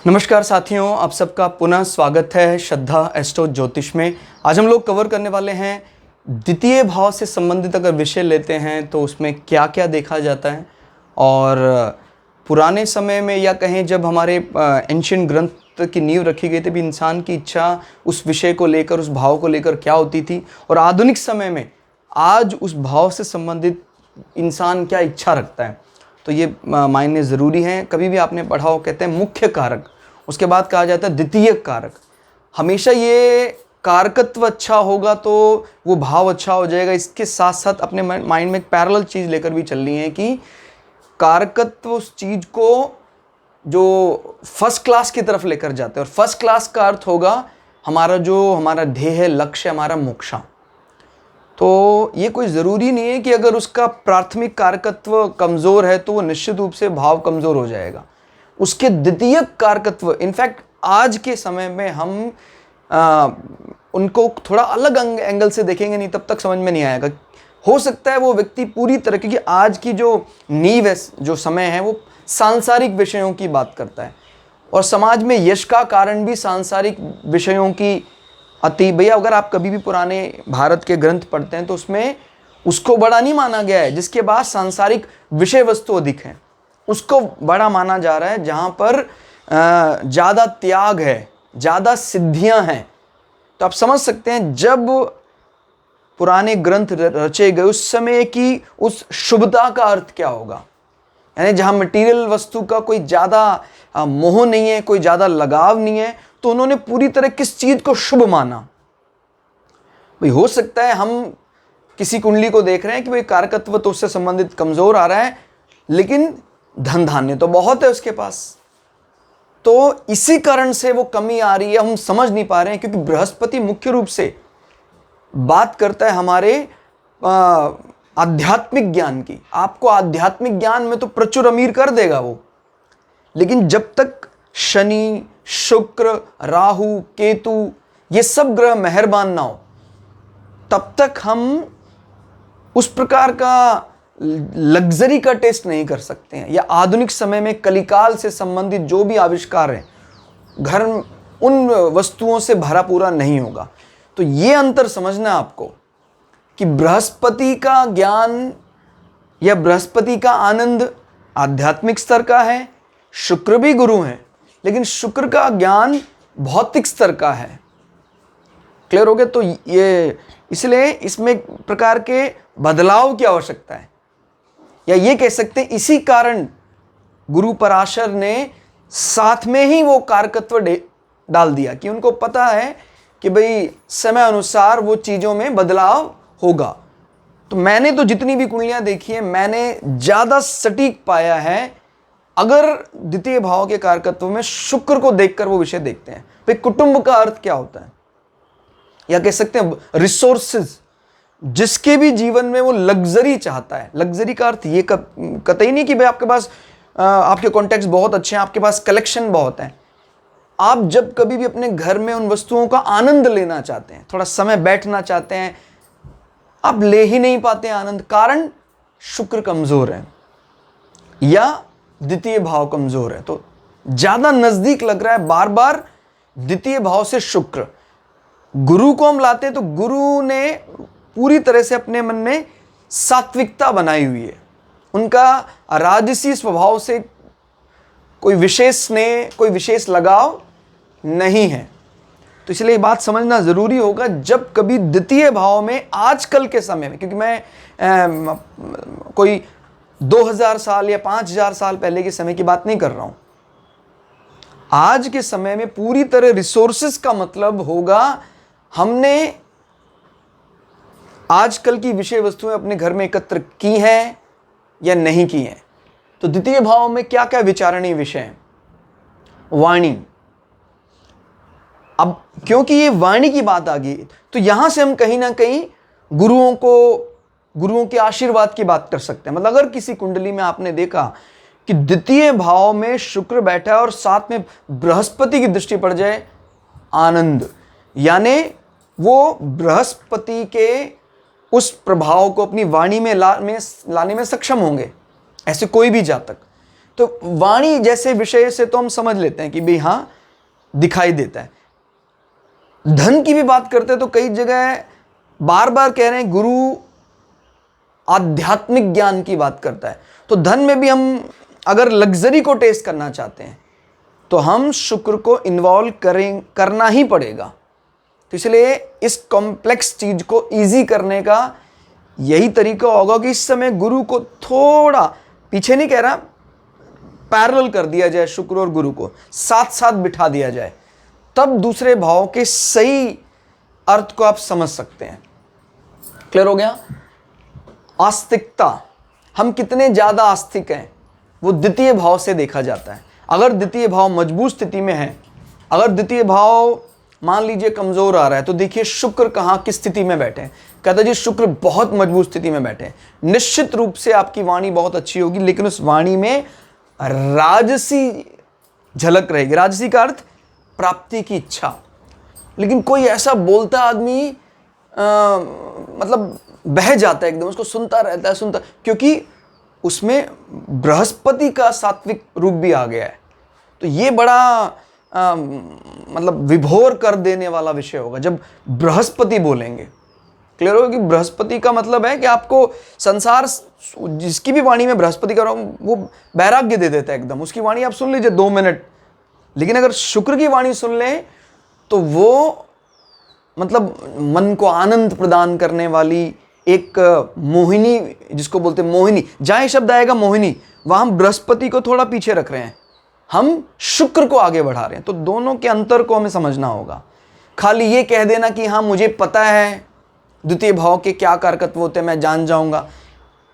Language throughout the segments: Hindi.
नमस्कार साथियों, आप सबका पुनः स्वागत है श्रद्धा एस्ट्रो ज्योतिष में। आज हम लोग कवर करने वाले हैं द्वितीय भाव से संबंधित अगर विषय लेते हैं तो उसमें क्या क्या देखा जाता है और पुराने समय में या कहें जब हमारे एंशिएंट ग्रंथ की नींव रखी गई थी भी इंसान की इच्छा उस विषय को लेकर, उस भाव को लेकर क्या होती थी और आधुनिक समय में आज उस भाव से संबंधित इंसान क्या इच्छा रखता है। तो ये मायने ज़रूरी हैं। कभी भी आपने पढ़ा हो, कहते हैं मुख्य कारक, उसके बाद कहा जाता है द्वितीय कारक। हमेशा ये कारकत्व अच्छा होगा तो वो भाव अच्छा हो जाएगा। इसके साथ साथ अपने माइंड में एक पैरेलल चीज़ लेकर भी चलनी है कि कारकत्व उस चीज़ को जो फर्स्ट क्लास की तरफ लेकर जाते हैं और फर्स्ट क्लास का अर्थ होगा हमारा ध्येय है, लक्ष्य, हमारा मोक्षा। तो ये कोई ज़रूरी नहीं है कि अगर उसका प्राथमिक कारकत्व कमज़ोर है तो वो निश्चित रूप से भाव कमज़ोर हो जाएगा। उसके द्वितीय कारकत्व, इनफैक्ट आज के समय में हम उनको थोड़ा अलग एंगल से देखेंगे नहीं तब तक समझ में नहीं आएगा। हो सकता है वो व्यक्ति पूरी तरह, क्योंकि आज की जो नींव है, जो समय है, वो सांसारिक विषयों की बात करता है और समाज में यश का कारण भी सांसारिक विषयों की भैया अगर आप कभी भी पुराने भारत के ग्रंथ पढ़ते हैं तो उसमें उसको बड़ा नहीं माना गया है जिसके पास सांसारिक विषय वस्तु अधिक है, उसको बड़ा माना जा रहा है जहाँ पर ज़्यादा त्याग है, ज़्यादा सिद्धियाँ हैं। तो आप समझ सकते हैं जब पुराने ग्रंथ रचे गए उस समय की उस शुभता का अर्थ क्या होगा। यानी जहाँ मटेरियल वस्तु का कोई ज़्यादा मोह नहीं है, कोई ज़्यादा लगाव नहीं है, तो उन्होंने पूरी तरह किस चीज़ को शुभ माना। भाई हो सकता है हम किसी कुंडली को देख रहे हैं कि भाई कारकत्व तो उससे संबंधित कमज़ोर आ रहा है लेकिन धन धान्य तो बहुत है उसके पास, तो इसी कारण से वो कमी आ रही है, हम समझ नहीं पा रहे हैं। क्योंकि बृहस्पति मुख्य रूप से बात करता है हमारे आध्यात्मिक ज्ञान की। आपको आध्यात्मिक ज्ञान में तो प्रचुर अमीर कर देगा वो, लेकिन जब तक शनि, शुक्र, राहु, केतु ये सब ग्रह मेहरबान ना हो तब तक हम उस प्रकार का लग्जरी का टेस्ट नहीं कर सकते हैं। या आधुनिक समय में कलिकाल से संबंधित जो भी आविष्कार हैं, घर उन वस्तुओं से भरा पूरा नहीं होगा। तो ये अंतर समझना है आपको कि बृहस्पति का ज्ञान या बृहस्पति का आनंद आध्यात्मिक स्तर का है, शुक्र भी गुरु हैं, लेकिन शुक्र का ज्ञान भौतिक स्तर का है। क्लियर हो गया? तो ये इसलिए इसमें एक प्रकार के बदलाव की आवश्यकता है, या ये कह सकते हैं इसी कारण गुरु पराशर ने साथ में ही वो कारकत्व डाल दिया कि उनको पता है कि भाई समय अनुसार वो चीज़ों में बदलाव होगा। तो मैंने तो जितनी भी कुंडलियाँ देखी है मैंने ज़्यादा सटीक पाया है अगर द्वितीय भाव के कारकत्व में शुक्र को देखकर वो विषय देखते हैं। भाई कुटुंब का अर्थ क्या होता है, या कह सकते हैं रिसोर्सेज, जिसके भी जीवन में वो लग्जरी चाहता है। लग्जरी का अर्थ ये कतई नहीं कि भाई आपके पास आपके कॉन्टेक्ट्स बहुत अच्छे हैं, आपके पास कलेक्शन बहुत है। आप जब कभी भी अपने घर में उन वस्तुओं का आनंद लेना चाहते हैं, थोड़ा समय बैठना चाहते हैं, आप ले ही नहीं पाते आनंद, कारण शुक्र कमजोर है या द्वितीय भाव कमजोर है। तो ज्यादा नजदीक लग रहा है बार बार द्वितीय भाव से शुक्र। गुरु को हम लाते हैं तो गुरु ने पूरी तरह से अपने मन में सात्विकता बनाई हुई है, उनका राजसी स्वभाव से कोई विशेष स्नेह, कोई विशेष लगाव नहीं है। तो इसलिए बात समझना ज़रूरी होगा जब कभी द्वितीय भाव में आजकल के समय में, क्योंकि मैं कोई 2000 साल या 5000 साल पहले के समय की बात नहीं कर रहा हूँ। आज के समय में पूरी तरह रिसोर्सेस का मतलब होगा हमने आजकल की विषय वस्तुएं अपने घर में एकत्र की हैं या नहीं की हैं। तो द्वितीय भाव में क्या क्या विचारणीय विषय हैं? वाणी। अब क्योंकि ये वाणी की बात आ गई तो यहां से हम कहीं ना कहीं गुरुओं के आशीर्वाद की बात कर सकते हैं। मतलब अगर किसी कुंडली में आपने देखा कि द्वितीय भाव में शुक्र बैठा है और साथ में बृहस्पति की दृष्टि पड़ जाए, आनंद, यानी वो बृहस्पति के उस प्रभाव को अपनी वाणी में लाने में सक्षम होंगे। ऐसे कोई भी जातक तो वाणी जैसे विषय से तो हम समझ लेते हैं कि भाई हाँ दिखाई देता है। धन की भी बात करते हैं तो कई जगह बार बार कह रहे हैं गुरु आध्यात्मिक ज्ञान की बात करता है। तो धन में भी हम अगर लग्जरी को टेस्ट करना चाहते हैं तो हम शुक्र को इन्वॉल्व करना ही पड़ेगा। तो इसलिए इस कॉम्प्लेक्स चीज को इजी करने का यही तरीका होगा कि इस समय गुरु को थोड़ा पीछे नहीं कह रहा, पैरेलल कर दिया जाए, शुक्र और गुरु को साथ साथ बिठा दिया जाए, तब दूसरे भाव के सही अर्थ को आप समझ सकते हैं। क्लियर हो गया? आस्तिकता, हम कितने ज्यादा आस्तिक हैं वो द्वितीय भाव से देखा जाता है। अगर द्वितीय भाव मजबूत स्थिति में है, अगर द्वितीय भाव मान लीजिए कमजोर आ रहा है, तो देखिए शुक्र कहाँ किस स्थिति में बैठे हैं। कहता जी शुक्र बहुत मजबूत स्थिति में बैठे हैं, निश्चित रूप से आपकी वाणी बहुत अच्छी होगी, लेकिन उस वाणी में राजसी झलक रहेगी। राजसी का अर्थ प्राप्ति की इच्छा। लेकिन कोई ऐसा बोलता आदमी मतलब बह जाता है एकदम, उसको सुनता रहता है, सुनता, क्योंकि उसमें बृहस्पति का सात्विक रूप भी आ गया है। तो ये बड़ा मतलब विभोर कर देने वाला विषय होगा जब बृहस्पति बोलेंगे। क्लियर होगा कि बृहस्पति का मतलब है कि आपको संसार, जिसकी भी वाणी में बृहस्पति का वो वैराग्य दे देता है एकदम। उसकी वाणी आप सुन लीजिए 2 मिनट, लेकिन अगर शुक्र की वाणी सुन लें तो वो मतलब मन को आनंद प्रदान करने वाली एक मोहिनी, जिसको बोलते हैं मोहिनी, जहां ये शब्द आएगा मोहिनी, वहां हम बृहस्पति को थोड़ा पीछे रख रहे हैं, हम शुक्र को आगे बढ़ा रहे हैं। तो दोनों के अंतर को हमें समझना होगा। खाली ये कह देना कि हाँ मुझे पता है द्वितीय भाव के क्या कारकत्व होते हैं, मैं जान जाऊंगा,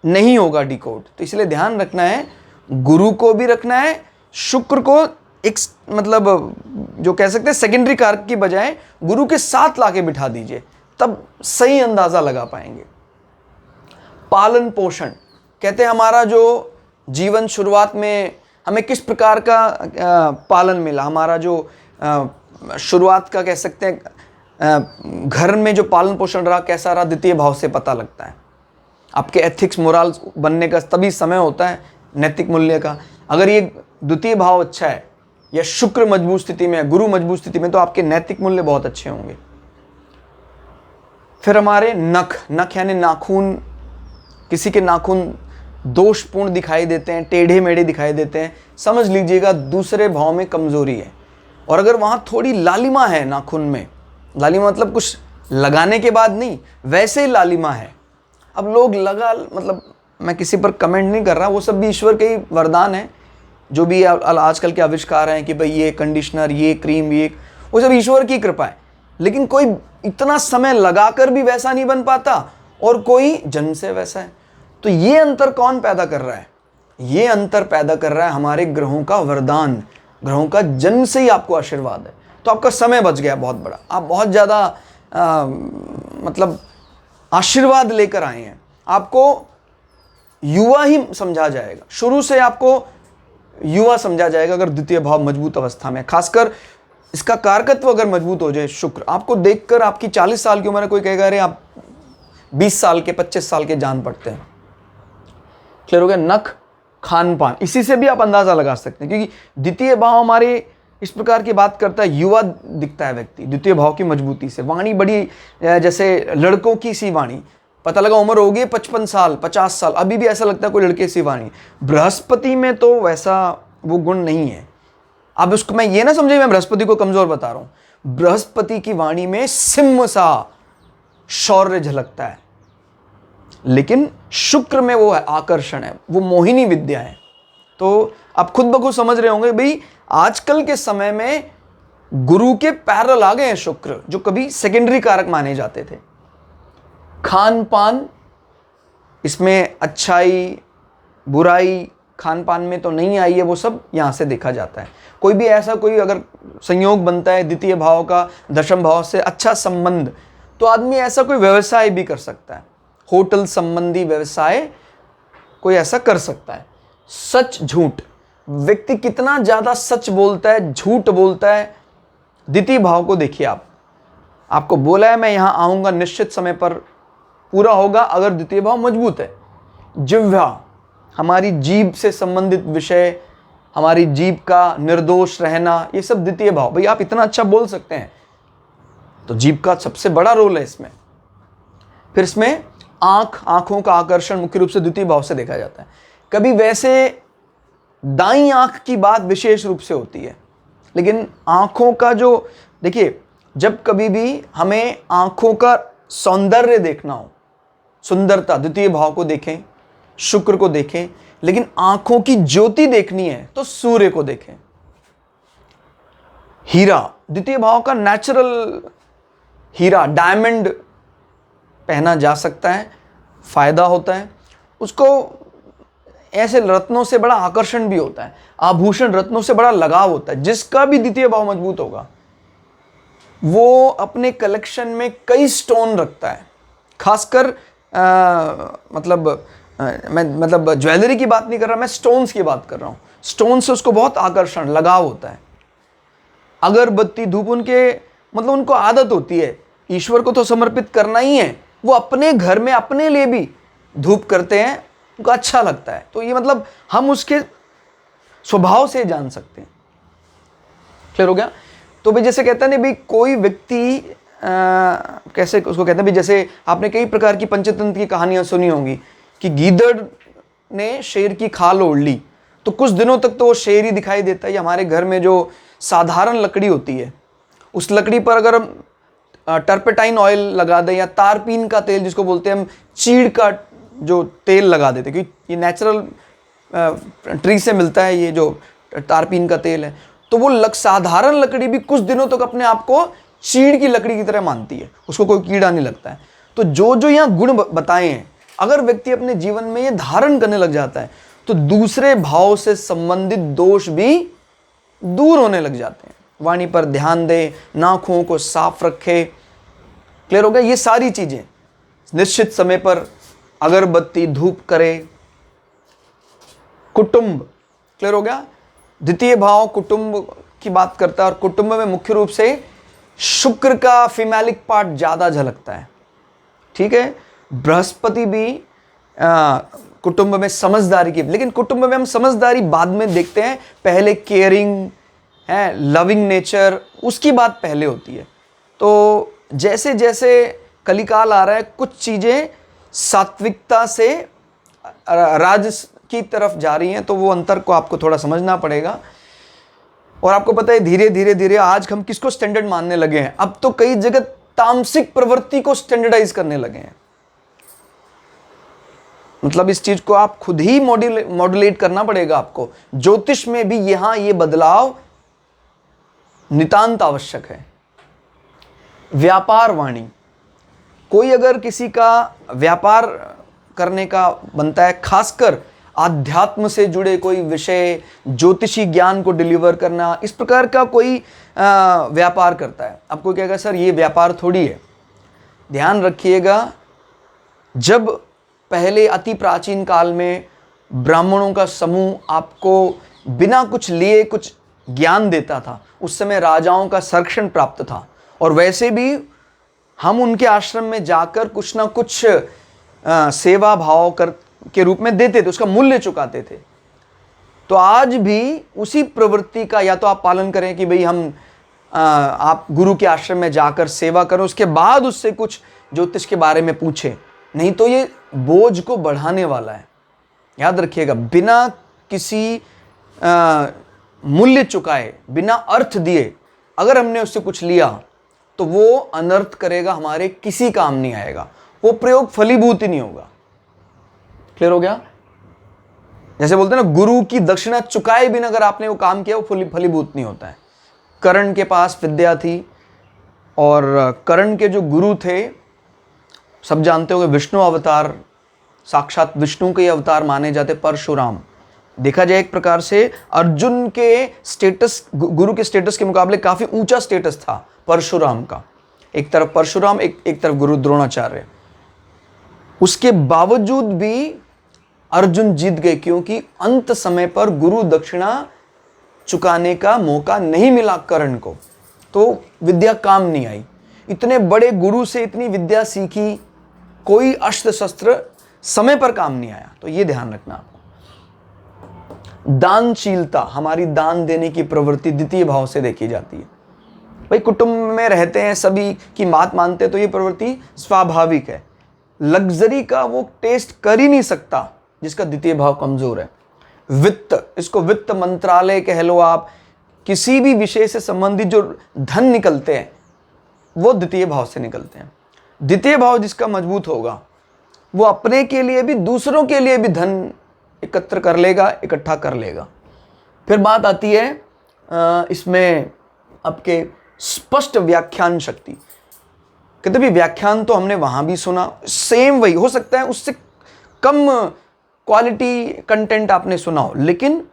नहीं होगा डिकोड। तो इसलिए ध्यान रखना है, गुरु को भी रखना है, शुक्र को एक मतलब जो कह सकते हैं सेकेंडरी कारक की बजाय गुरु के साथ लाके बिठा दीजिए, तब सही अंदाजा लगा पाएंगे। पालन पोषण, कहते हैं हमारा जो जीवन शुरुआत में हमें किस प्रकार का पालन मिला, हमारा जो शुरुआत का कह सकते हैं घर में जो पालन पोषण रहा कैसा रहा, द्वितीय भाव से पता लगता है। आपके एथिक्स मोरल बनने का तभी समय होता है, नैतिक मूल्य का। अगर ये द्वितीय भाव अच्छा है या शुक्र मजबूत स्थिति में है, गुरु मजबूत स्थिति में, तो आपके नैतिक मूल्य बहुत अच्छे होंगे। फिर हमारे नख, नख यानी नाखून, किसी के नाखून दोषपूर्ण दिखाई देते हैं, टेढ़े मेढ़े दिखाई देते हैं, समझ लीजिएगा दूसरे भाव में कमजोरी है। और अगर वहां थोड़ी लालिमा है नाखून में, लालिमा मतलब कुछ लगाने के बाद नहीं, वैसे ही लालिमा है। अब लोग लगा, मतलब मैं किसी पर कमेंट नहीं कर रहा, वो सब भी ईश्वर के ही वरदान है। जो भी आजकल के आविष्कार हैं कि भाई ये कंडीशनर, ये क्रीम, ये, वो सब ईश्वर की कृपा है। लेकिन कोई इतना समय लगाकर भी वैसा नहीं बन पाता और कोई जन्म से वैसा है। तो ये अंतर कौन पैदा कर रहा है? ये अंतर पैदा कर रहा है हमारे ग्रहों का वरदान, ग्रहों का जन्म से ही आपको आशीर्वाद है। तो आपका समय बच गया बहुत बड़ा, आप बहुत ज़्यादा मतलब आशीर्वाद लेकर आए हैं। आपको युवा ही समझा जाएगा, शुरू से आपको युवा समझा जाएगा अगर द्वितीय भाव मजबूत अवस्था में। खासकर इसका कारकत्व अगर मजबूत हो जाए शुक्र, आपको देखकर आपकी 40 साल की उम्र में कोई कहेगा अरे आप 20 साल के, 25 साल के जान पड़ते हैं। क्लियर हो गया? नख, खान पान, इसी से भी आप अंदाजा लगा सकते हैं, क्योंकि द्वितीय भाव हमारे इस प्रकार की बात करता है, युवा दिखता है व्यक्ति द्वितीय भाव की मजबूती से। वाणी बड़ी जैसे लड़कों की सी वाणी, पता लगा उम्र हो गई 55 साल, 50 साल, अभी भी ऐसा लगता है कोई लड़के सी वाणी। बृहस्पति में तो वैसा वो गुण नहीं है। अब उसको मैं ये ना समझे मैं बृहस्पति को कमजोर बता रहा हूं। बृहस्पति की वाणी में सिंह सा शौर्य झलकता है, लेकिन शुक्र में वो है आकर्षण है, वो मोहिनी विद्या है। तो आप खुद ब खुद समझ रहे होंगे भाई आजकल के समय में गुरु के पैरेलल आ गए हैं शुक्र, जो कभी सेकेंडरी कारक माने जाते थे। खान पान, इसमें अच्छाई बुराई खान पान में तो नहीं आई है, वो सब यहां से देखा जाता है। कोई भी ऐसा कोई अगर संयोग बनता है द्वितीय भाव का दशम भाव से अच्छा संबंध, तो आदमी ऐसा कोई व्यवसाय भी कर सकता है, होटल संबंधी व्यवसाय कोई ऐसा कर सकता है। सच झूठ, व्यक्ति कितना ज्यादा सच बोलता है, झूठ बोलता है। द्वितीय भाव को देखिए आप, आपको बोला है मैं यहां आऊंगा निश्चित समय पर, पूरा होगा अगर द्वितीय भाव मजबूत है। जिह्वा, हमारी जीभ से संबंधित विषय हमारी जीभ का निर्दोष रहना, ये सब द्वितीय भाव। भाई आप इतना अच्छा बोल सकते हैं तो जीभ का सबसे बड़ा रोल है इसमें। फिर इसमें आंखों का आकर्षण मुख्य रूप से द्वितीय भाव से देखा जाता है। कभी वैसे दाईं आंख की बात विशेष रूप से होती है, लेकिन आंखों का जो, देखिए जब कभी भी हमें आंखों का सौंदर्य देखना हो, सुंदरता, द्वितीय भाव को देखें, शुक्र को देखें, लेकिन आंखों की ज्योति देखनी है तो सूर्य को देखें। हीरा, द्वितीय भाव का नेचुरल हीरा, डायमंड पहना जा सकता है, फायदा होता है उसको। ऐसे रत्नों से बड़ा आकर्षण भी होता है, आभूषण रत्नों से बड़ा लगाव होता है। जिसका भी द्वितीय भाव मजबूत होगा वो अपने कलेक्शन में कई स्टोन रखता है। खासकर मतलब ज्वेलरी की बात नहीं कर रहा मैं, स्टोन्स की बात कर रहा हूँ। स्टोन से उसको बहुत आकर्षण, लगाव होता है। अगरबत्ती, धूप, उनको आदत होती है, ईश्वर को तो समर्पित करना ही है, वो अपने घर में अपने लिए भी धूप करते हैं, उनको अच्छा लगता है। तो ये मतलब हम उसके स्वभाव से जान सकते हैं। क्लियर हो गया? तो भाई जैसे कहता है ना भाई, कोई व्यक्ति कैसे उसको कहते हैं भाई, जैसे आपने कई प्रकार की पंचतंत्र की कहानियां सुनी होंगी कि गीदड़ ने शेर की खाल ओढ़ ली तो कुछ दिनों तक तो वो शेर ही दिखाई देता है। हमारे घर में जो साधारण लकड़ी होती है, उस लकड़ी पर अगर हम टर्पेटाइन ऑयल लगा दें या तारपीन का तेल जिसको बोलते हैं हम, चीड़ का जो तेल लगा देते, क्योंकि ये नेचुरल ट्री से मिलता है, ये जो तारपीन का तेल है, तो वो साधारण लकड़ी भी कुछ दिनों तक अपने आप को चीड़ की लकड़ी की तरह मानती है, उसको कोई कीड़ा नहीं लगता है। तो जो जो यहाँ गुण बताए हैं, अगर व्यक्ति अपने जीवन में ये धारण करने लग जाता है तो दूसरे भाव से संबंधित दोष भी दूर होने लग जाते हैं। वाणी पर ध्यान दे, नाखून को साफ रखे। क्लियर हो गया? ये सारी चीजें निश्चित समय पर अगरबत्ती, धूप करे। कुटुंब, क्लियर हो गया? द्वितीय भाव कुटुंब की बात करता है और कुटुंब में मुख्य रूप से शुक्र का फीमेलिक पार्ट ज्यादा झलकता है। ठीक है? बृहस्पति भी कुटुंब में समझदारी की, लेकिन कुटुंब में हम समझदारी बाद में देखते हैं, पहले केयरिंग है, लविंग नेचर, उसकी बात पहले होती है। तो जैसे जैसे कलिकाल आ रहा है, कुछ चीजें सात्विकता से राजस की तरफ जा रही हैं, तो वो अंतर को आपको थोड़ा समझना पड़ेगा। और आपको पता है धीरे धीरे धीरे आज हम किसको स्टैंडर्ड मानने लगे हैं? अब तो कई जगह तामसिक प्रवृत्ति को स्टैंडर्डाइज करने लगे हैं। मतलब इस चीज को आप खुद ही मॉड्यूलेट करना पड़ेगा आपको। ज्योतिष में भी यहां ये बदलाव नितांत आवश्यक है। व्यापार वाणी, कोई अगर किसी का व्यापार करने का बनता है, खासकर आध्यात्म से जुड़े कोई विषय, ज्योतिषी ज्ञान को डिलीवर करना, इस प्रकार का कोई व्यापार करता है, आपको कहेगा सर ये व्यापार थोड़ी है। ध्यान रखिएगा, जब पहले अति प्राचीन काल में ब्राह्मणों का समूह आपको बिना कुछ लिए कुछ ज्ञान देता था, उस समय राजाओं का संरक्षण प्राप्त था, और वैसे भी हम उनके आश्रम में जाकर कुछ ना कुछ सेवा भाव के रूप में देते थे, उसका मूल्य चुकाते थे। तो आज भी उसी प्रवृत्ति का या तो आप पालन करें कि भाई हम आप गुरु के आश्रम में जाकर सेवा करें, उसके बाद उससे कुछ ज्योतिष के बारे में पूछें, नहीं तो ये बोझ को बढ़ाने वाला है। याद रखिएगा, बिना किसी मूल्य चुकाए, बिना अर्थ दिए अगर हमने उससे कुछ लिया तो वो अनर्थ करेगा, हमारे किसी काम नहीं आएगा, वो प्रयोग फलीभूत ही नहीं होगा। क्लियर हो गया? जैसे बोलते हैं ना, गुरु की दक्षिणा चुकाए बिना अगर आपने वो काम किया वो फलीभूत नहीं होता है। कर्ण के पास विद्या थी और कर्ण के जो गुरु थे, सब जानते हो विष्णु अवतार, साक्षात विष्णु के अवतार माने जाते परशुराम। देखा जाए एक प्रकार से अर्जुन के स्टेटस, गुरु के स्टेटस के मुकाबले काफी ऊंचा स्टेटस था परशुराम का। एक तरफ परशुराम, एक तरफ गुरु द्रोणाचार्य। उसके बावजूद भी अर्जुन जीत गए, क्योंकि अंत समय पर गुरु दक्षिणा चुकाने का मौका नहीं मिला कर्ण को, तो विद्या काम नहीं आई। इतने बड़े गुरु से इतनी विद्या सीखी, कोई अस्त्र शस्त्र समय पर काम नहीं आया। तो ये ध्यान रखना आपको। दानशीलता, हमारी दान देने की प्रवृत्ति द्वितीय भाव से देखी जाती है। भाई कुटुंब में रहते हैं, सभी की बात मानते हैं, तो ये प्रवृत्ति स्वाभाविक है। लग्जरी का वो टेस्ट कर ही नहीं सकता जिसका द्वितीय भाव कमजोर है। वित्त, इसको वित्त मंत्रालय कह लो आप, किसी भी विषय से संबंधित जो धन निकलते हैं वो द्वितीय भाव से निकलते हैं। द्वितीय भाव जिसका मजबूत होगा वो अपने के लिए भी दूसरों के लिए भी धन एकत्र कर लेगा, इकट्ठा कर लेगा। फिर बात आती है इसमें आपके स्पष्ट व्याख्यान शक्ति। कहते भी व्याख्यान तो हमने वहां भी सुना, सेम वही हो सकता है, उससे कम क्वालिटी कंटेंट आपने सुना हो, लेकिन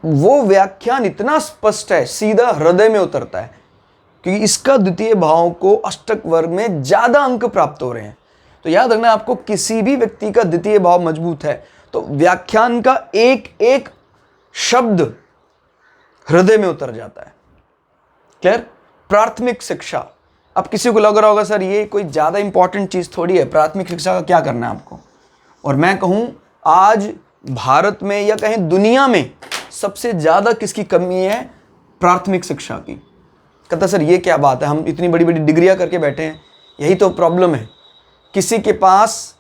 वो व्याख्यान इतना स्पष्ट है, सीधा हृदय में उतरता है, क्योंकि इसका द्वितीय भाव को अष्टक वर्ग में ज्यादा अंक प्राप्त हो रहे हैं। तो याद रखना, आपको किसी भी व्यक्ति का द्वितीय भाव मजबूत है तो व्याख्यान का एक एक शब्द हृदय में उतर जाता है। क्लियर? प्राथमिक शिक्षा, अब किसी को लग रहा होगा सर ये कोई ज्यादा इंपॉर्टेंट चीज थोड़ी है, प्राथमिक शिक्षा का क्या करना है आपको। और मैं कहूं आज भारत में या कहीं दुनिया में सबसे ज्यादा किसकी कमी है? प्राथमिक शिक्षा की। कहता सर ये क्या बात है, हम इतनी बड़ी बड़ी डिग्रियां करके बैठे हैं, यही तो प्रॉब्लम है। किसी के पास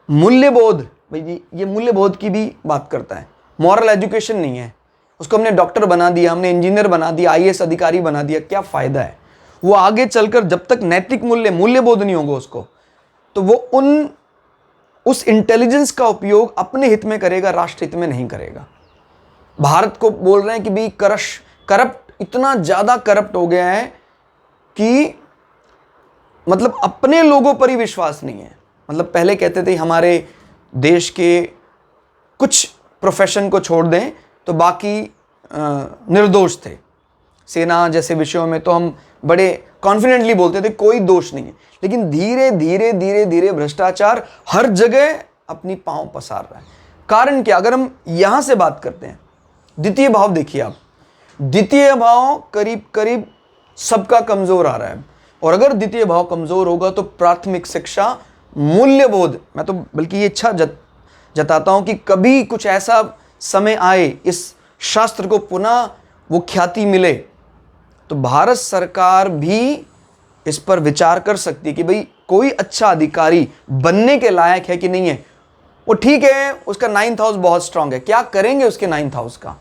मूल्यबोध, भाई ये मूल्यबोध की भी बात करता है, मॉरल एजुकेशन नहीं है, उसको हमने डॉक्टर बना दिया, हमने इंजीनियर बना दिया, आईएएस अधिकारी बना दिया, क्या फायदा है? वो आगे चलकर जब तक नैतिक मूल्यबोध नहीं होगा उसको, तो वो उस इंटेलिजेंस का उपयोग अपने हित में करेगा, राष्ट्र हित में नहीं करेगा। भारत को बोल रहे हैं कि भाई करप्ट, इतना ज्यादा करप्ट हो गया है कि मतलब अपने लोगों पर ही विश्वास नहीं है। मतलब पहले कहते थे हमारे देश के कुछ प्रोफेशन को छोड़ दें तो बाकी निर्दोष थे। सेना जैसे विषयों में तो हम बड़े कॉन्फिडेंटली बोलते थे कोई दोष नहीं है, लेकिन धीरे धीरे धीरे धीरे भ्रष्टाचार हर जगह अपनी पांव पसार रहा है। कारण क्या? अगर हम यहां से बात करते हैं, द्वितीय भाव देखिए आप, द्वितीय भाव करीब करीब सबका कमजोर आ रहा है। और अगर द्वितीय भाव कमजोर होगा तो प्राथमिक शिक्षा, मूल्यबोध, मैं तो बल्कि ये इच्छा जताता हूं कि कभी कुछ ऐसा समय आए, इस शास्त्र को पुनः वो ख्याति मिले, तो भारत सरकार भी इस पर विचार कर सकती है कि भाई कोई अच्छा अधिकारी बनने के लायक है कि नहीं है। वो ठीक है, उसका 9th हाउस बहुत स्ट्रांग है, क्या करेंगे उसके 9th हाउस का,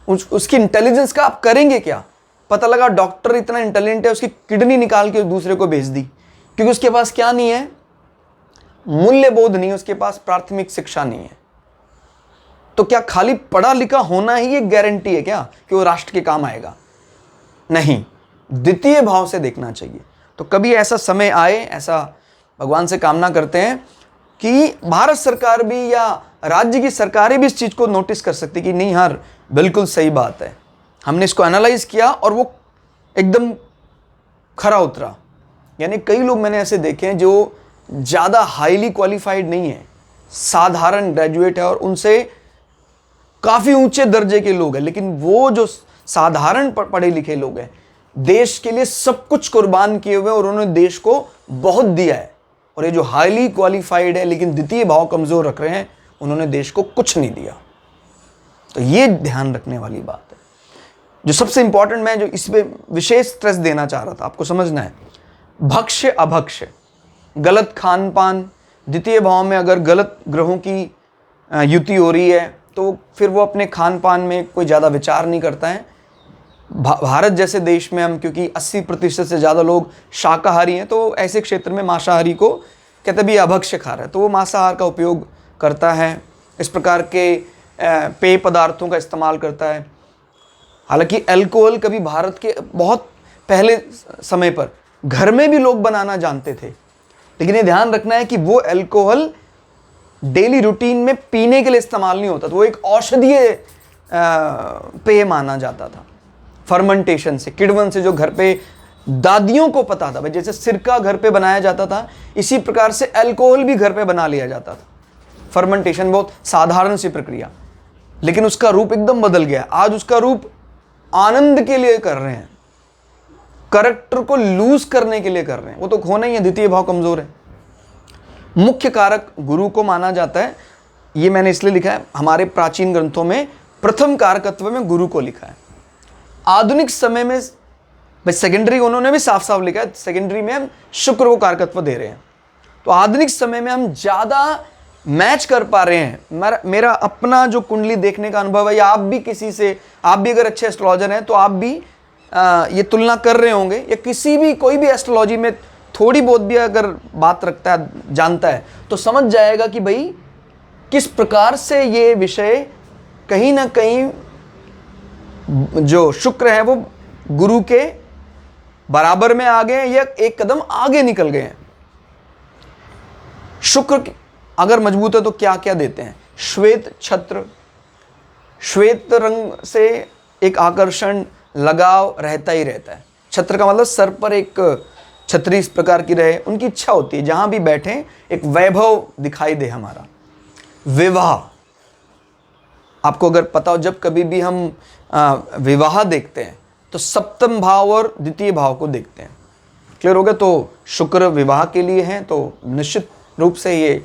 उसकी इंटेलिजेंस का आप करेंगे क्या? पता लगा डॉक्टर इतना इंटेलिजेंट है, उसकी किडनी निकाल के दूसरे को भेज दी, क्योंकि उसके पास क्या नहीं है? मूल्यबोध नहीं, उसके पास प्राथमिक शिक्षा नहीं है। तो क्या खाली पढ़ा लिखा होना ही एक गारंटी है क्या कि वो राष्ट्र के काम आएगा? नहीं, द्वितीय भाव से देखना चाहिए। तो कभी ऐसा समय आए, ऐसा भगवान से कामना करते हैं कि भारत सरकार भी या राज्य की सरकारें भी इस चीज को नोटिस कर सकती कि नहीं यार बिल्कुल सही बात है, हमने इसको एनालाइज किया और वो एकदम खरा उतरा। यानी कई लोग मैंने ऐसे देखे हैं जो ज़्यादा हाईली क्वालिफाइड नहीं है, साधारण ग्रेजुएट है और उनसे काफ़ी ऊंचे दर्जे के लोग हैं, लेकिन वो जो साधारण पढ़े लिखे लोग हैं, देश के लिए सब कुछ कुर्बान किए हुए और उन्होंने देश को बहुत दिया है। और ये जो हाईली क्वालिफाइड है लेकिन द्वितीय भाव कमज़ोर रख रहे हैं, उन्होंने देश को कुछ नहीं दिया। तो ये ध्यान रखने वाली बात है। जो सबसे इंपॉर्टेंट, मैं जो इस पे विशेष स्ट्रेस देना चाह रहा था, आपको समझना है, भक्ष्य अभक्ष्य, गलत खान पान, द्वितीय भाव में अगर गलत ग्रहों की युति हो रही है तो फिर वो अपने खान पान में कोई ज़्यादा विचार नहीं करता है। भारत जैसे देश में हम, क्योंकि 80% से ज़्यादा लोग शाकाहारी हैं, तो ऐसे क्षेत्र में मांसाहारी को कहते भी अभक्ष्य खा रहा है, तो वो मांसाहार का उपयोग करता है, इस प्रकार के पेय पदार्थों का इस्तेमाल करता है। हालांकि अल्कोहल कभी भारत के बहुत पहले समय पर घर में भी लोग बनाना जानते थे, लेकिन ये ध्यान रखना है कि वो अल्कोहल डेली रूटीन में पीने के लिए इस्तेमाल नहीं होता था, वो एक औषधीय पेय माना जाता था। फर्मेंटेशन से, किण्वन से, जो घर पे दादियों को पता था, भाई जैसे सिरका घर पे बनाया जाता था, इसी प्रकार से अल्कोहल भी घर पे बना लिया जाता था। फर्मेंटेशन बहुत साधारण सी प्रक्रिया, लेकिन उसका रूप एकदम बदल गया। आज उसका रूप आनंद के लिए कर रहे हैं, करैक्टर को लूज करने के लिए कर रहे हैं, वो तो होना ही है, द्वितीय भाव कमजोर है। मुख्य कारक गुरु को माना जाता है, ये मैंने इसलिए लिखा है, हमारे प्राचीन ग्रंथों में प्रथम कारकत्व में गुरु को लिखा है। आधुनिक समय में भाई सेकेंडरी उन्होंने भी साफ साफ लिखा है, सेकेंडरी में हम शुक्र को कारकत्व दे रहे हैं। तो आधुनिक समय में हम ज़्यादा मैच कर पा रहे हैं। मेरा अपना जो कुंडली देखने का अनुभव है, या आप भी किसी से, आप भी अगर अच्छे एस्ट्रोलॉजर हैं तो आप भी ये तुलना कर रहे होंगे, या किसी भी कोई भी एस्ट्रोलॉजी में थोड़ी बहुत भी अगर बात रखता है, जानता है, तो समझ जाएगा कि भाई किस प्रकार से ये विषय कहीं ना कहीं जो शुक्र है वो गुरु के बराबर में आ गए हैं या एक कदम आगे निकल गए हैं। शुक्र अगर मजबूत है तो क्या क्या देते हैं? श्वेत छत्र, श्वेत रंग से एक आकर्षण, लगाव रहता ही रहता है। छत्र का मतलब सर पर एक छतरी इस प्रकार की रहे, उनकी इच्छा होती है जहां भी बैठे एक वैभव दिखाई दे हमारा। विवाह, आपको अगर पता हो, जब कभी भी हम विवाह देखते हैं तो सप्तम भाव और द्वितीय भाव को देखते हैं। क्लियर हो गया? तो शुक्र विवाह के लिए है, तो निश्चित रूप से ये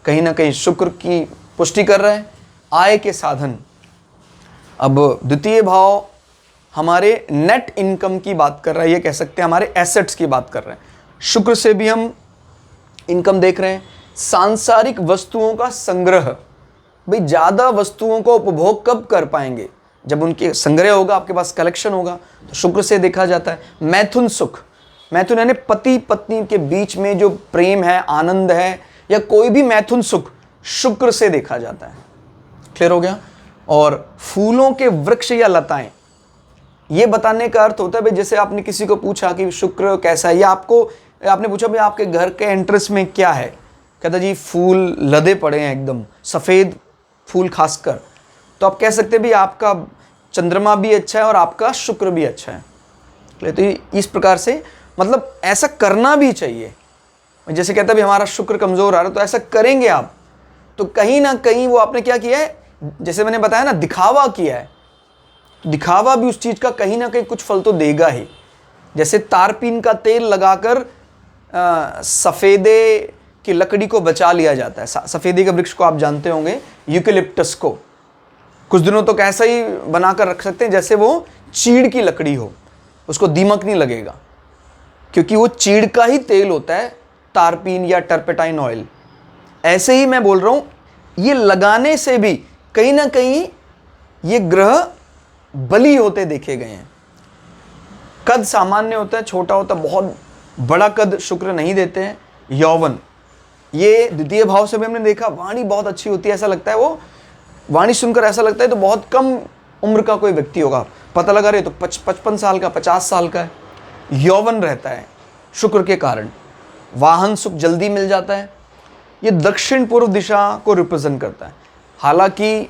कहीं ना कहीं शुक्र की पुष्टि कर रहा है। आय के साधन, अब द्वितीय भाव हमारे नेट इनकम की बात कर रहा है, ये कह सकते हैं हमारे एसेट्स की बात कर रहे हैं। शुक्र से भी हम इनकम देख रहे हैं। सांसारिक वस्तुओं का संग्रह, भाई ज़्यादा वस्तुओं को उपभोग कब कर पाएंगे? जब उनके संग्रह होगा, आपके पास कलेक्शन होगा, तो शुक्र से देखा जाता है। मैथुन सुख, मैथुन यानी पति पत्नी के बीच में जो प्रेम है, आनंद है, या कोई भी मैथुन सुख शुक्र से देखा जाता है। क्लियर हो गया? और फूलों के वृक्ष या लताएं, ये बताने का अर्थ होता है भाई, जैसे आपने किसी को पूछा कि शुक्र कैसा है, या आपने पूछा भाई आपके घर के एंट्रेंस में क्या है, कहता जी फूल लदे पड़े हैं एकदम सफ़ेद फूल खासकर, तो आप कह सकते हैं भाई आपका चंद्रमा भी अच्छा है और आपका शुक्र भी अच्छा है। तो इस प्रकार से मतलब ऐसा करना भी चाहिए। जैसे कहता है भाई हमारा शुक्र कमज़ोर आ रहा है, तो ऐसा करेंगे आप, तो कहीं ना कहीं वो आपने क्या किया है, जैसे मैंने बताया ना, दिखावा किया है। दिखावा भी उस चीज़ का कहीं ना कहीं कुछ फल तो देगा ही। जैसे तारपीन का तेल लगाकर सफ़ेदे की लकड़ी को बचा लिया जाता है। सफ़ेदे के वृक्ष को आप जानते होंगे, यूकेलिप्टस को कुछ दिनों तक ऐसा ही बनाकर रख सकते हैं जैसे वो चीड़ की लकड़ी हो, उसको दीमक नहीं लगेगा, क्योंकि वो चीड़ का ही तेल होता है, तारपीन या टर्पेटाइन ऑयल। ऐसे ही मैं बोल रहा हूँ, ये लगाने से भी कहीं ना कहीं ये ग्रह बली होते देखे गए हैं। कद सामान्य होता है, छोटा होता है, बहुत बड़ा कद शुक्र नहीं देते हैं। यौवन, ये द्वितीय भाव से भी हमने देखा, वाणी बहुत अच्छी होती है, ऐसा लगता है वो वाणी सुनकर ऐसा लगता है तो बहुत कम उम्र का कोई व्यक्ति होगा, पता लगा रहे तो 55 साल का, 50 साल का है। यौवन रहता है शुक्र के कारण। वाहन सुख जल्दी मिल जाता है। ये दक्षिण पूर्व दिशा को रिप्रेजेंट करता है। हालांकि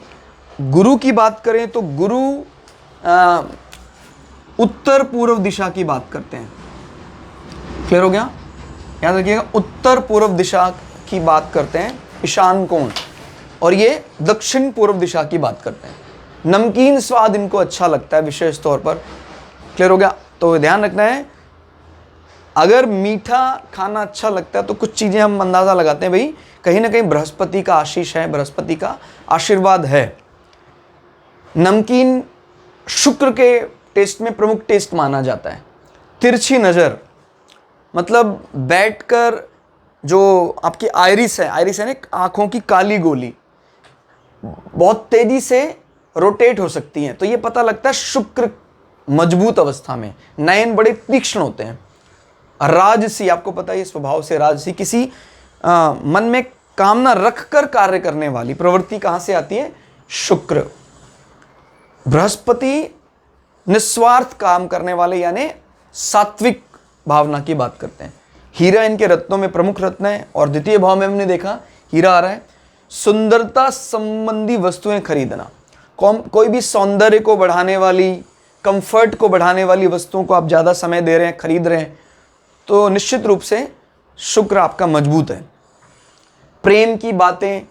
गुरु की बात करें तो गुरु उत्तर पूर्व दिशा की बात करते हैं। क्लियर हो गया? याद रखिएगा, उत्तर पूर्व दिशा की बात करते हैं, ईशान कोण, और ये दक्षिण पूर्व दिशा की बात करते हैं। नमकीन स्वाद इनको अच्छा लगता है विशेष तौर पर। क्लियर हो गया? तो ध्यान रखना है, अगर मीठा खाना अच्छा लगता है तो कुछ चीज़ें हम अंदाज़ा लगाते हैं भाई कहीं ना कहीं बृहस्पति का आशीष है, बृहस्पति का आशीर्वाद है। नमकीन शुक्र के टेस्ट में प्रमुख टेस्ट माना जाता है। तिरछी नज़र मतलब बैठकर जो आपकी आइरिस है ना, आँखों की काली गोली बहुत तेजी से रोटेट हो सकती हैं, तो ये पता लगता है शुक्र मजबूत अवस्था में। नयन बड़े तीक्ष्ण होते हैं। राजसी, आपको पता है स्वभाव से राजसी, किसी मन में कामना रखकर कार्य करने वाली प्रवृत्ति कहाँ से आती है? शुक्र। बृहस्पति निस्वार्थ काम करने वाले यानी सात्विक भावना की बात करते हैं। हीरा इनके रत्नों में प्रमुख रत्न है, और द्वितीय भाव में हमने देखा हीरा आ रहा है। सुंदरता संबंधी वस्तुएं खरीदना, कोई भी सौंदर्य को बढ़ाने वाली, कंफर्ट को बढ़ाने वाली वस्तुओं को आप ज़्यादा समय दे रहे हैं, खरीद रहे हैं, तो निश्चित रूप से शुक्र आपका मजबूत है। प्रेम की बातें,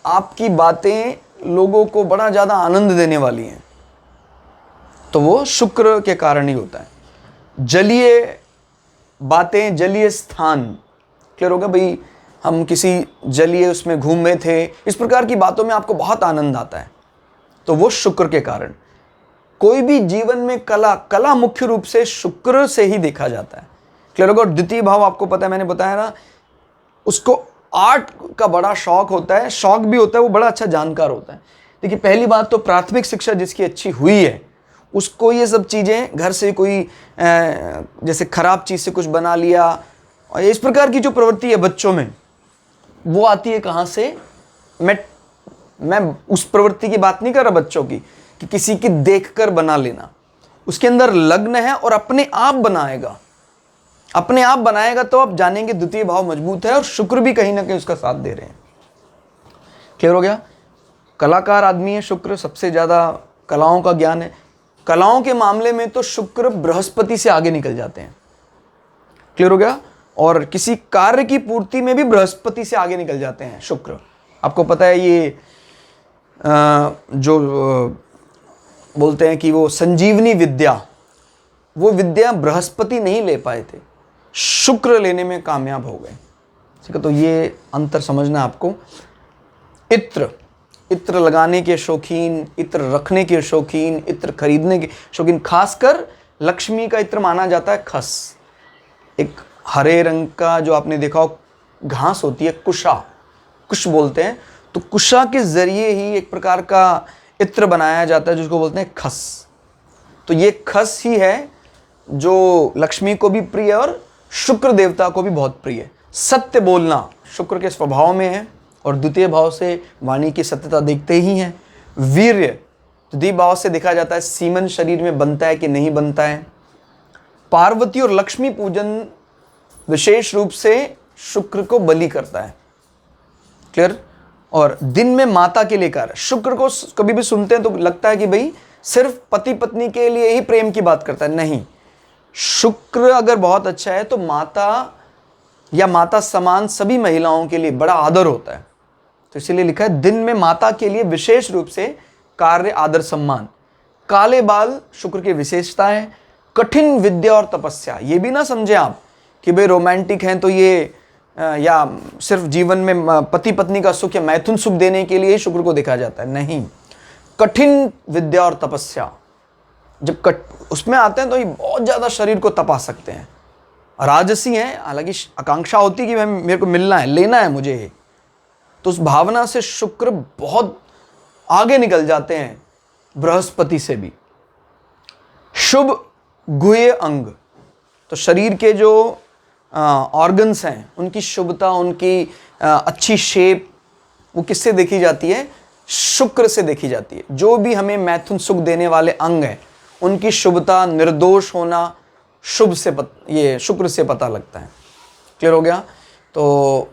आपकी बातें लोगों को बड़ा ज़्यादा आनंद देने वाली हैं, तो वो शुक्र के कारण ही होता है। जलीय बातें, जलीय स्थान, क्लियर होगा भाई, हम किसी जलीय उसमें घूम रहे थे, इस प्रकार की बातों में आपको बहुत आनंद आता है, तो वो शुक्र के कारण। कोई भी जीवन में कला मुख्य रूप से शुक्र से ही देखा जाता है। क्लियर होगा। और द्वितीय भाव आपको पता है, मैंने बताया ना, उसको आर्ट का बड़ा शौक होता है, शौक भी होता है, वो बड़ा अच्छा जानकार होता है। देखिए पहली बात तो प्राथमिक शिक्षा जिसकी अच्छी हुई है उसको ये सब चीज़ें घर से कोई जैसे खराब चीज़ से कुछ बना लिया और इस प्रकार की जो प्रवृत्ति है बच्चों में, वो आती है कहाँ से? मैं उस प्रवृत्ति की बात नहीं कर रहा बच्चों की कि किसी की देखकर बना लेना, उसके अंदर लग्न है और अपने आप बनाएगा, अपने आप बनाएगा तो आप जानेंगे द्वितीय भाव मजबूत है और शुक्र भी कहीं ना कहीं उसका साथ दे रहे हैं। क्लियर हो गया। कलाकार आदमी है शुक्र, सबसे ज़्यादा कलाओं का ज्ञान है। कलाओं के मामले में तो शुक्र बृहस्पति से आगे निकल जाते हैं। क्लियर हो गया। और किसी कार्य की पूर्ति में भी बृहस्पति से आगे निकल जाते हैं शुक्र। आपको पता है ये जो बोलते हैं कि वो संजीवनी विद्या, वो विद्या बृहस्पति नहीं ले पाए थे, शुक्र लेने में कामयाब हो गए। ठीक है, तो ये अंतर समझना आपको। इत्र लगाने के शौकीन, इत्र रखने के शौकीन, इत्र खरीदने के शौकीन, खासकर लक्ष्मी का इत्र माना जाता है खस। एक हरे रंग का जो आपने देखा हो घास होती है, कुश बोलते हैं, तो कुशा के जरिए ही एक प्रकार का इत्र बनाया जाता है जिसको बोलते हैं खस। तो ये खस ही है जो लक्ष्मी को भी प्रिय और शुक्र देवता को भी बहुत प्रिय है। सत्य बोलना शुक्र के स्वभाव में है और द्वितीय भाव से वाणी की सत्यता देखते ही हैं। वीर्य द्वितीय भाव से देखा जाता है, सीमन शरीर में बनता है कि नहीं बनता है। पार्वती और लक्ष्मी पूजन विशेष रूप से शुक्र को बलि करता है। क्लियर। और दिन में माता के लिए कार्य, शुक्र को कभी भी सुनते हैं तो लगता है कि भाई सिर्फ पति पत्नी के लिए ही प्रेम की बात करता है, नहीं। शुक्र अगर बहुत अच्छा है तो माता या माता समान सभी महिलाओं के लिए बड़ा आदर होता है। तो इसीलिए लिखा है दिन में माता के लिए विशेष रूप से कार्य, आदर, सम्मान। काले बाल शुक्र की विशेषता है। कठिन विद्या और तपस्या, ये भी ना समझे आप कि भाई रोमांटिक हैं तो ये या सिर्फ जीवन में पति पत्नी का सुख या मैथुन सुख देने के लिए ही शुक्र को देखा जाता है, नहीं। कठिन विद्या और तपस्या जब उसमें आते हैं तो ये बहुत ज़्यादा शरीर को तपा सकते हैं। राजसी हैं, हालांकि आकांक्षा होती है कि मेरे को मिलना है, लेना है मुझे, तो उस भावना से शुक्र बहुत आगे निकल जाते हैं बृहस्पति से भी। शुभ गुह्य अंग, तो शरीर के जो ऑर्गन्स हैं उनकी शुभता, उनकी अच्छी शेप, वो किससे देखी जाती है? शुक्र से देखी जाती है। जो भी हमें मैथुन सुख देने वाले अंग हैं उनकी शुभता, निर्दोष होना ये शुक्र से पता लगता है। क्लियर हो गया। तो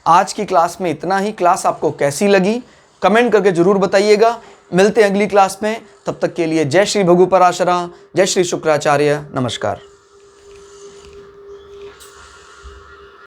आज की क्लास में इतना ही। क्लास आपको कैसी लगी कमेंट करके जरूर बताइएगा। मिलते हैं अगली क्लास में, तब तक के लिए जय श्री भगु पराशरा, जय श्री शुक्राचार्य, नमस्कार।